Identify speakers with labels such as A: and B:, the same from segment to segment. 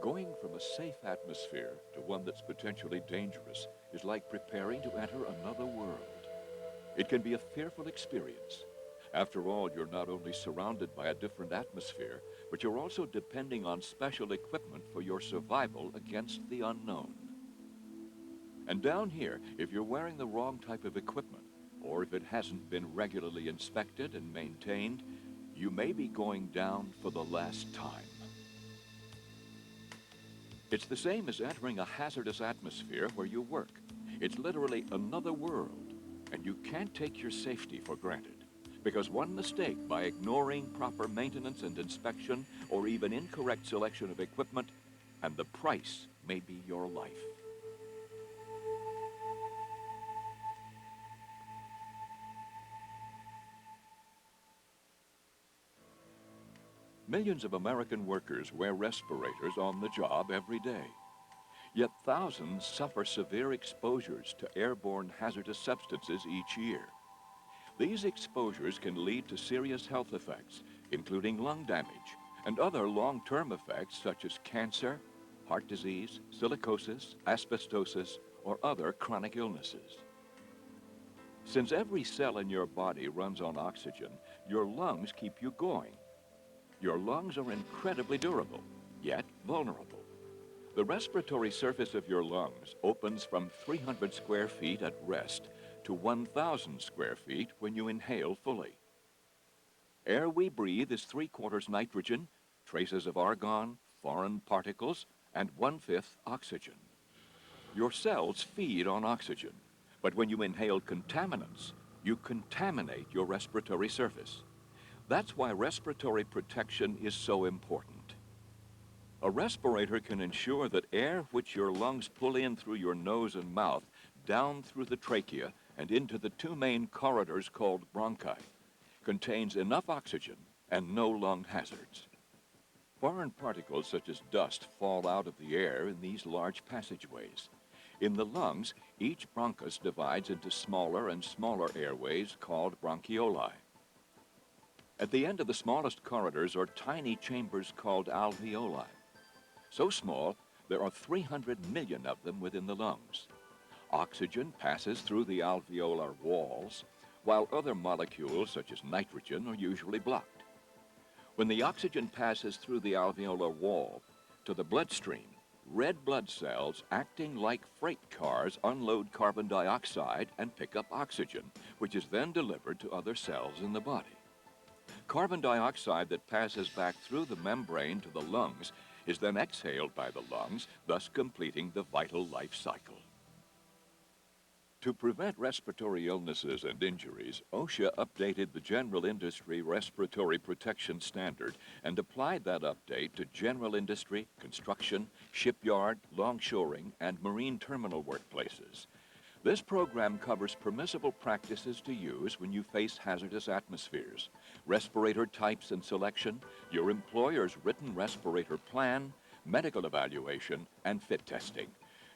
A: Going from a safe atmosphere to one that's potentially dangerous is like preparing to enter another world. It can be a fearful experience. After all, you're not only surrounded by a different atmosphere, but you're also depending on special equipment for your survival against the unknown. And down here, if you're wearing the wrong type of equipment, or if it hasn't been regularly inspected and maintained, you may be going down for the last time. It's the same as entering a hazardous atmosphere where you work. It's literally another world, and you can't take your safety for granted. Because one mistake by ignoring proper maintenance and inspection, or even incorrect selection of equipment, and the price may be your life. Millions of American workers wear respirators on the job every day. Yet thousands suffer severe exposures to airborne hazardous substances each year. These exposures can lead to serious health effects, including lung damage, and other long-term effects such as cancer, heart disease, silicosis, asbestosis, or other chronic illnesses. Since every cell in your body runs on oxygen, your lungs keep you going. Your lungs are incredibly durable, yet vulnerable. The respiratory surface of your lungs opens from 300 square feet at rest to 1,000 square feet when you inhale fully. Air we breathe is 3/4 nitrogen, traces of argon, foreign particles, and 1/5 oxygen. Your cells feed on oxygen, but when you inhale contaminants, you contaminate your respiratory surface. That's why respiratory protection is so important. A respirator can ensure that air which your lungs pull in through your nose and mouth, down through the trachea, and into the two main corridors called bronchi, contains enough oxygen and no lung hazards. Foreign particles such as dust fall out of the air in these large passageways. In the lungs, each bronchus divides into smaller and smaller airways called bronchioli. At the end of the smallest corridors are tiny chambers called alveoli. So small, there are 300 million of them within the lungs. Oxygen passes through the alveolar walls, while other molecules, such as nitrogen, are usually blocked. When the oxygen passes through the alveolar wall to the bloodstream, red blood cells acting like freight cars unload carbon dioxide and pick up oxygen, which is then delivered to other cells in the body. Carbon dioxide that passes back through the membrane to the lungs is then exhaled by the lungs, thus completing the vital life cycle. To prevent respiratory illnesses and injuries, OSHA updated the General Industry Respiratory Protection Standard and applied that update to general industry, construction, shipyard, longshoring, and marine terminal workplaces. This program covers permissible practices to use when you face hazardous atmospheres, respirator types and selection, your employer's written respirator plan, medical evaluation, and fit testing.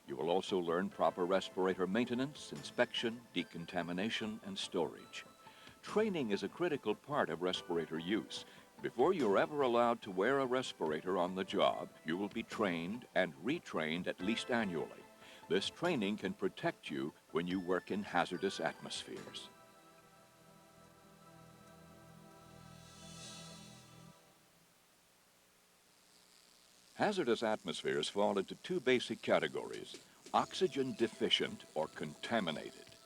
A: You will also learn proper respirator maintenance, inspection, decontamination, and storage. Training is a critical part of respirator use. Before you're ever allowed to wear a respirator on the job, you will be trained and retrained at least annually. This training can protect you when you work in hazardous atmospheres. Hazardous atmospheres fall into two basic categories: oxygen deficient or contaminated.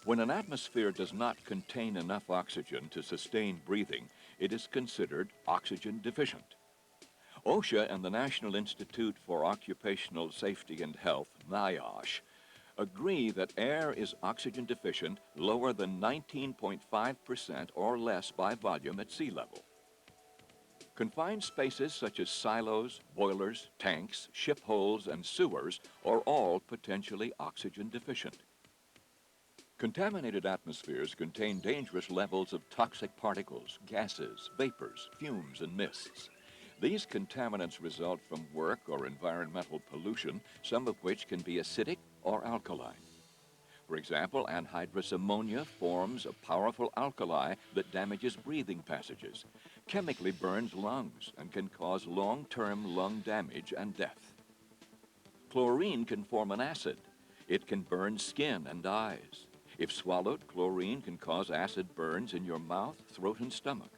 A: When an atmosphere does not contain enough oxygen to sustain breathing, it is considered oxygen deficient. OSHA and the National Institute for Occupational Safety and Health, NIOSH, agree that air is oxygen deficient lower than 19.5% or less by volume at sea level. Confined spaces such as silos, boilers, tanks, ship holds, and sewers are all potentially oxygen deficient. Contaminated atmospheres contain dangerous levels of toxic particles, gases, vapors, fumes, and mists. These contaminants result from work or environmental pollution, some of which can be acidic or alkaline. For example, anhydrous ammonia forms a powerful alkali that damages breathing passages, chemically burns lungs, and can cause long-term lung damage and death. Chlorine can form an acid. It can burn skin and eyes. If swallowed, chlorine can cause acid burns in your mouth, throat, and stomach.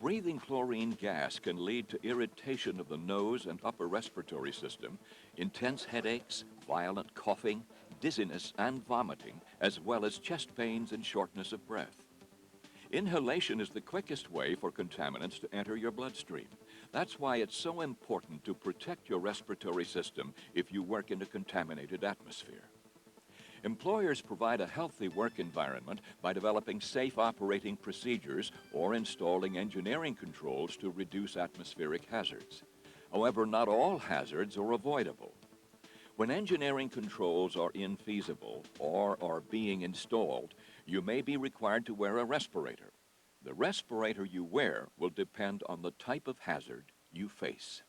A: Breathing chlorine gas can lead to irritation of the nose and upper respiratory system, intense headaches, violent coughing, dizziness, and vomiting, as well as chest pains and shortness of breath. Inhalation is the quickest way for contaminants to enter your bloodstream. That's why it's so important to protect your respiratory system if you work in a contaminated atmosphere. Employers provide a healthy work environment by developing safe operating procedures or installing engineering controls to reduce atmospheric hazards. However, not all hazards are avoidable. When engineering controls are infeasible or are being installed, you may be required to wear a respirator. The respirator you wear will depend on the type of hazard you face.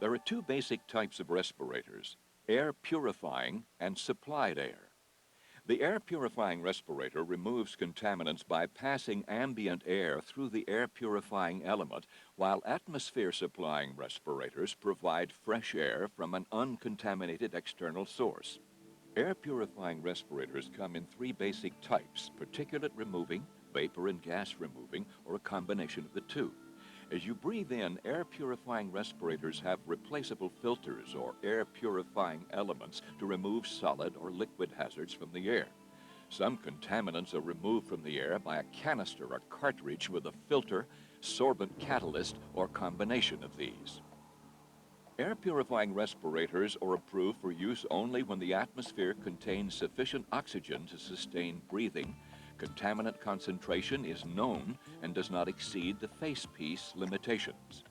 A: There are two basic types of respirators: air purifying and supplied air. The air purifying respirator removes contaminants by passing ambient air through the air purifying element, while atmosphere supplying respirators provide fresh air from an uncontaminated external source. Air purifying respirators come in three basic types: particulate removing, vapor and gas removing, or a combination of the two. As you breathe in, air purifying respirators have replaceable filters or air purifying elements to remove solid or liquid hazards from the air. Some contaminants are removed from the air by a canister or cartridge with a filter, sorbent catalyst, or combination of these. Air purifying respirators are approved for use only when the atmosphere contains sufficient oxygen to sustain breathing, contaminant concentration is known, and does not exceed the facepiece limitations.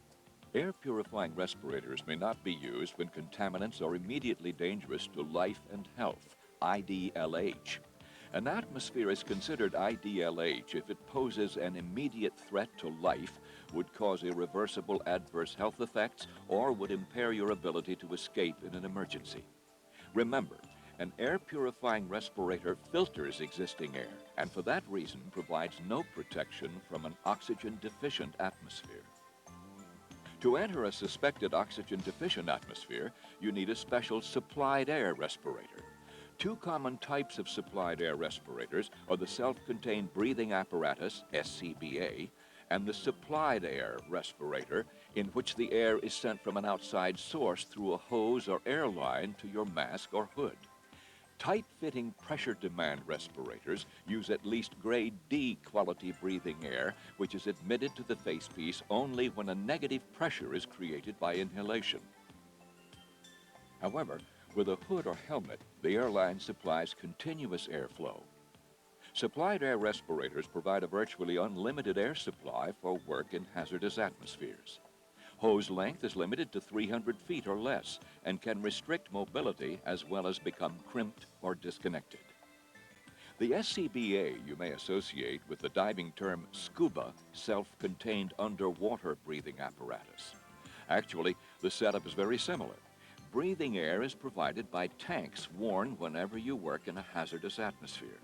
A: Air purifying respirators may not be used when contaminants are immediately dangerous to life and health, IDLH. An atmosphere is considered IDLH if it poses an immediate threat to life, would cause irreversible adverse health effects, or would impair your ability to escape in an emergency. Remember, an air purifying respirator filters existing air, and for that reason provides no protection from an oxygen-deficient atmosphere. To enter a suspected oxygen-deficient atmosphere, you need a special supplied air respirator. Two common types of supplied air respirators are the self-contained breathing apparatus, SCBA, and the supplied air respirator, in which the air is sent from an outside source through a hose or air line to your mask or hood. Tight-fitting pressure demand respirators use at least grade D quality breathing air, which is admitted to the facepiece only when a negative pressure is created by inhalation. However, with a hood or helmet, the airline supplies continuous airflow. Supplied air respirators provide a virtually unlimited air supply for work in hazardous atmospheres. Hose length is limited to 300 feet or less and can restrict mobility as well as become crimped or disconnected. The SCBA you may associate with the diving term SCUBA, self-contained underwater breathing apparatus. Actually, the setup is very similar. Breathing air is provided by tanks worn whenever you work in a hazardous atmosphere.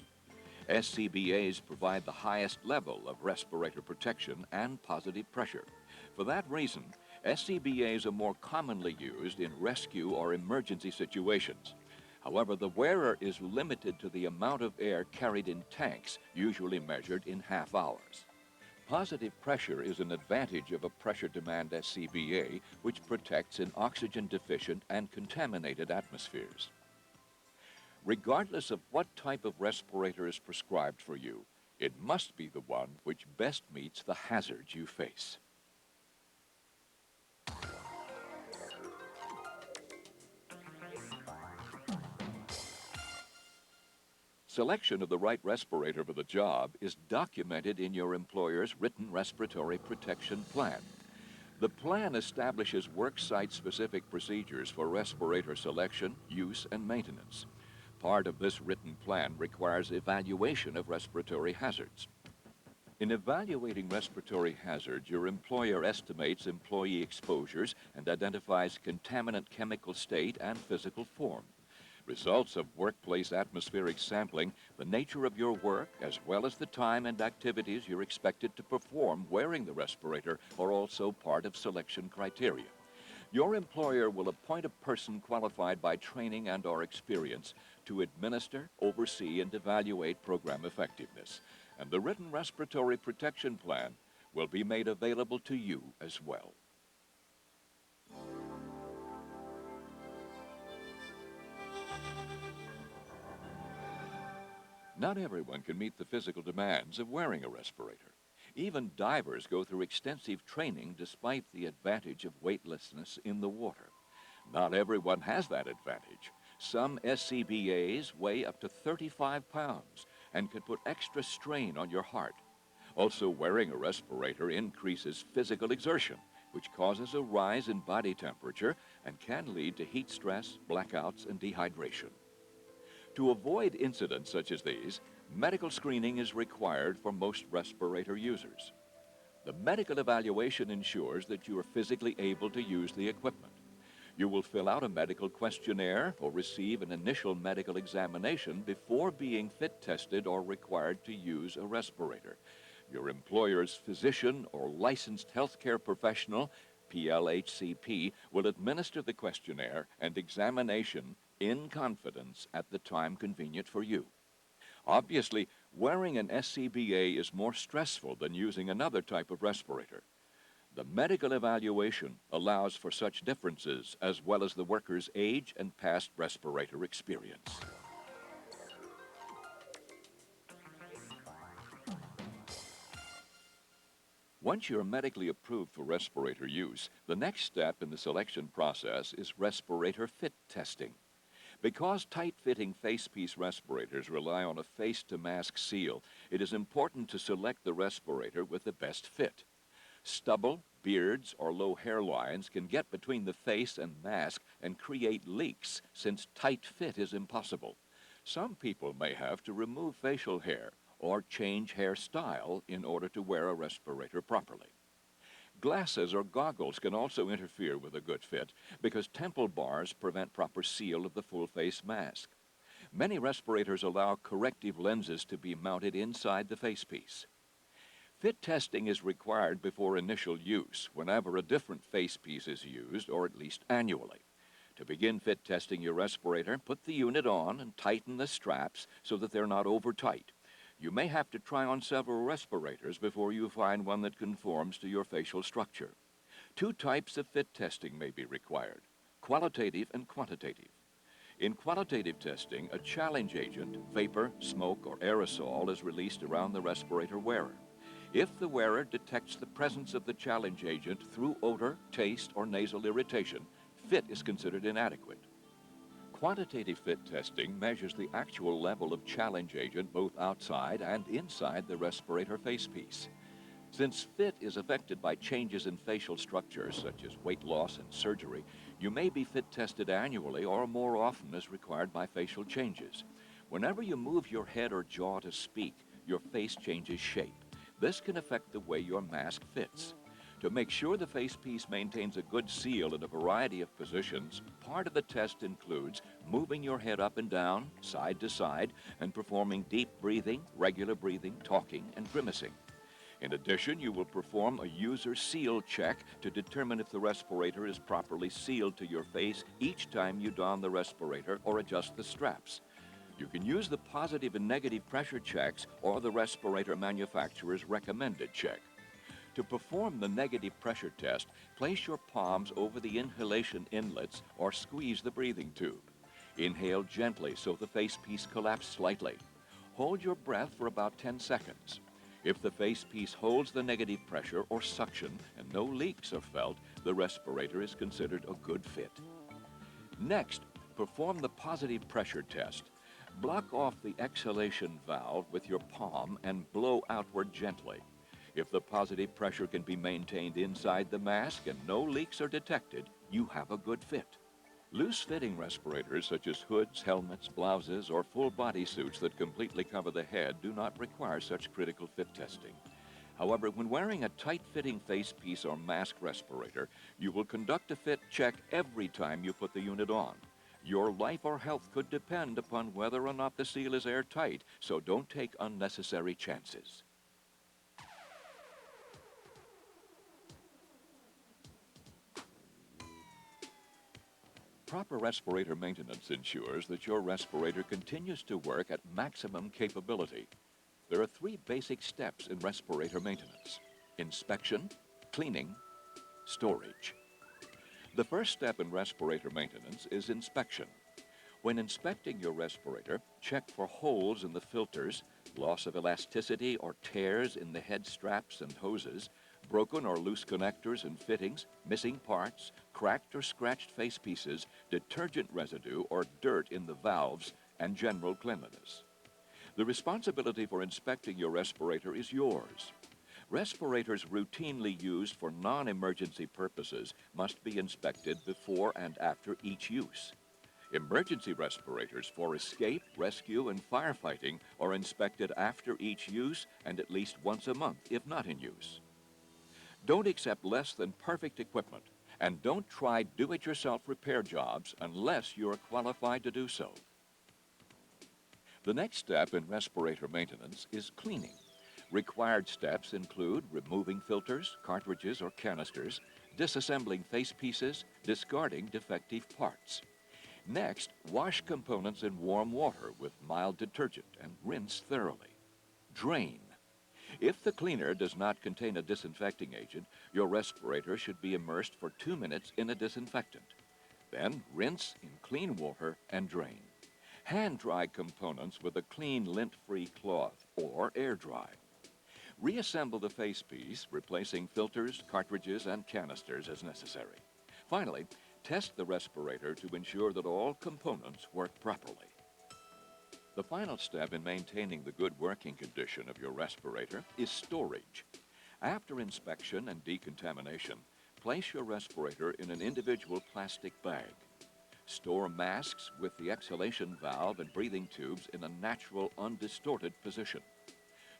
A: SCBAs provide the highest level of respirator protection and positive pressure. For that reason, SCBAs are more commonly used in rescue or emergency situations. However, the wearer is limited to the amount of air carried in tanks, usually measured in half hours. Positive pressure is an advantage of a pressure demand SCBA, which protects in oxygen-deficient and contaminated atmospheres. Regardless of what type of respirator is prescribed for you, it must be the one which best meets the hazards you face. Selection of the right respirator for the job is documented in your employer's written respiratory protection plan. The plan establishes worksite-specific procedures for respirator selection, use, and maintenance. – Part of this written plan requires evaluation of respiratory hazards. In evaluating respiratory hazards, your employer estimates employee exposures and identifies contaminant chemical state and physical form. Results of workplace atmospheric sampling, the nature of your work, as well as the time and activities you're expected to perform wearing the respirator are also part of selection criteria. Your employer will appoint a person qualified by training and/or experience to administer, oversee, and evaluate program effectiveness. And the written respiratory protection plan will be made available to you as well. Not everyone can meet the physical demands of wearing a respirator. Even divers go through extensive training despite the advantage of weightlessness in the water. Not everyone has that advantage. Some SCBAs weigh up to 35 pounds and can put extra strain on your heart. Also, wearing a respirator increases physical exertion, which causes a rise in body temperature and can lead to heat stress, blackouts, and dehydration. To avoid incidents such as these, medical screening is required for most respirator users. The medical evaluation ensures that you are physically able to use the equipment. You will fill out a medical questionnaire or receive an initial medical examination before being fit tested or required to use a respirator. Your employer's physician or licensed healthcare professional, PLHCP, will administer the questionnaire and examination in confidence at the time convenient for you. Obviously, wearing an SCBA is more stressful than using another type of respirator. The medical evaluation allows for such differences as well as the worker's age and past respirator experience. Once you're medically approved for respirator use, the next step in the selection process is respirator fit testing. Because tight-fitting facepiece respirators rely on a face-to-mask seal, it is important to select the respirator with the best fit. Stubble, beards, or low hairlines can get between the face and mask and create leaks since tight fit is impossible. Some people may have to remove facial hair or change hairstyle in order to wear a respirator properly. Glasses or goggles can also interfere with a good fit because temple bars prevent proper seal of the full face mask. Many respirators allow corrective lenses to be mounted inside the facepiece. Fit testing is required before initial use whenever a different facepiece is used, or at least annually. To begin fit testing your respirator, put the unit on and tighten the straps so that they're not over tight. You may have to try on several respirators before you find one that conforms to your facial structure. Two types of fit testing may be required: qualitative and quantitative. In qualitative testing, a challenge agent, vapor, smoke, or aerosol is released around the respirator wearer. If the wearer detects the presence of the challenge agent through odor, taste, or nasal irritation, fit is considered inadequate. Quantitative fit testing measures the actual level of challenge agent both outside and inside the respirator facepiece. Since fit is affected by changes in facial structures such as weight loss and surgery, you may be fit tested annually or more often as required by facial changes. Whenever you move your head or jaw to speak, your face changes shape. This can affect the way your mask fits. To make sure the facepiece maintains a good seal in a variety of positions, part of the test includes moving your head up and down, side to side, and performing deep breathing, regular breathing, talking, and grimacing. In addition, you will perform a user seal check to determine if the respirator is properly sealed to your face each time you don the respirator or adjust the straps. You can use the positive and negative pressure checks or the respirator manufacturer's recommended check. To perform the negative pressure test, place your palms over the inhalation inlets or squeeze the breathing tube. Inhale gently so the facepiece collapses slightly. Hold your breath for about 10 seconds. If the facepiece holds the negative pressure or suction and no leaks are felt, the respirator is considered a good fit. Next, perform the positive pressure test. Block off the exhalation valve with your palm and blow outward gently. If the positive pressure can be maintained inside the mask and no leaks are detected, you have a good fit. Loose-fitting respirators such as hoods, helmets, blouses, or full body suits that completely cover the head do not require such critical fit testing. However, when wearing a tight-fitting face piece or mask respirator, you will conduct a fit check every time you put the unit on. Your life or health could depend upon whether or not the seal is airtight, so don't take unnecessary chances. Proper respirator maintenance ensures that your respirator continues to work at maximum capability. There are three basic steps in respirator maintenance: inspection, cleaning, storage. The first step in respirator maintenance is inspection. When inspecting your respirator, check for holes in the filters, loss of elasticity or tears in the head straps and hoses, broken or loose connectors and fittings, missing parts, cracked or scratched face pieces, detergent residue or dirt in the valves, and general cleanliness. The responsibility for inspecting your respirator is yours. Respirators routinely used for non-emergency purposes must be inspected before and after each use. Emergency respirators for escape, rescue, and firefighting are inspected after each use and at least once a month if not in use. Don't accept less than perfect equipment, and don't try do-it-yourself repair jobs unless you're qualified to do so. The next step in respirator maintenance is cleaning. Required steps include removing filters, cartridges, or canisters, disassembling face pieces, discarding defective parts. Next, wash components in warm water with mild detergent and rinse thoroughly. Drain. If the cleaner does not contain a disinfecting agent, your respirator should be immersed for 2 minutes in a disinfectant. Then rinse in clean water and drain. Hand dry components with a clean lint-free cloth or air dry. Reassemble the face piece, replacing filters, cartridges, and canisters as necessary. Finally, test the respirator to ensure that all components work properly. The final step in maintaining the good working condition of your respirator is storage. After inspection and decontamination, place your respirator in an individual plastic bag. Store masks with the exhalation valve and breathing tubes in a natural, undistorted position.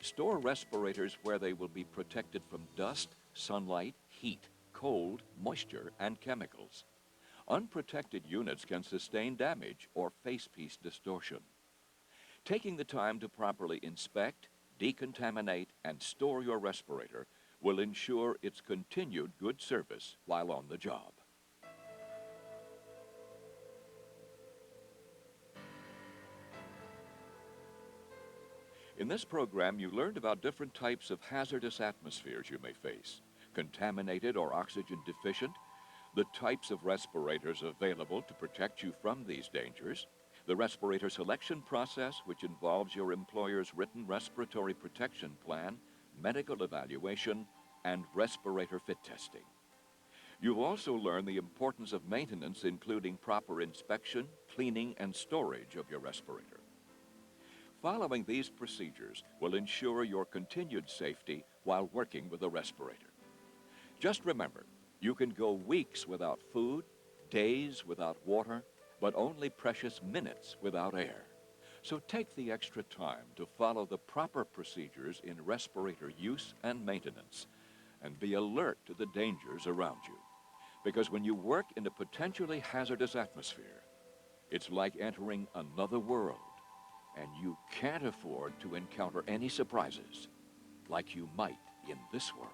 A: Store respirators where they will be protected from dust, sunlight, heat, cold, moisture, and chemicals. Unprotected units can sustain damage or face piece distortion. Taking the time to properly inspect, decontaminate, and store your respirator will ensure its continued good service while on the job. In this program, you learned about different types of hazardous atmospheres you may face: contaminated or oxygen deficient, the types of respirators available to protect you from these dangers, the respirator selection process, which involves your employer's written respiratory protection plan, medical evaluation, and respirator fit testing. You'll also learn the importance of maintenance, including proper inspection, cleaning, and storage of your respirator. Following these procedures will ensure your continued safety while working with a respirator. Just remember, you can go weeks without food, days without water, but only precious minutes without air. So take the extra time to follow the proper procedures in respirator use and maintenance, and be alert to the dangers around you. Because when you work in a potentially hazardous atmosphere, it's like entering another world, and you can't afford to encounter any surprises like you might in this world.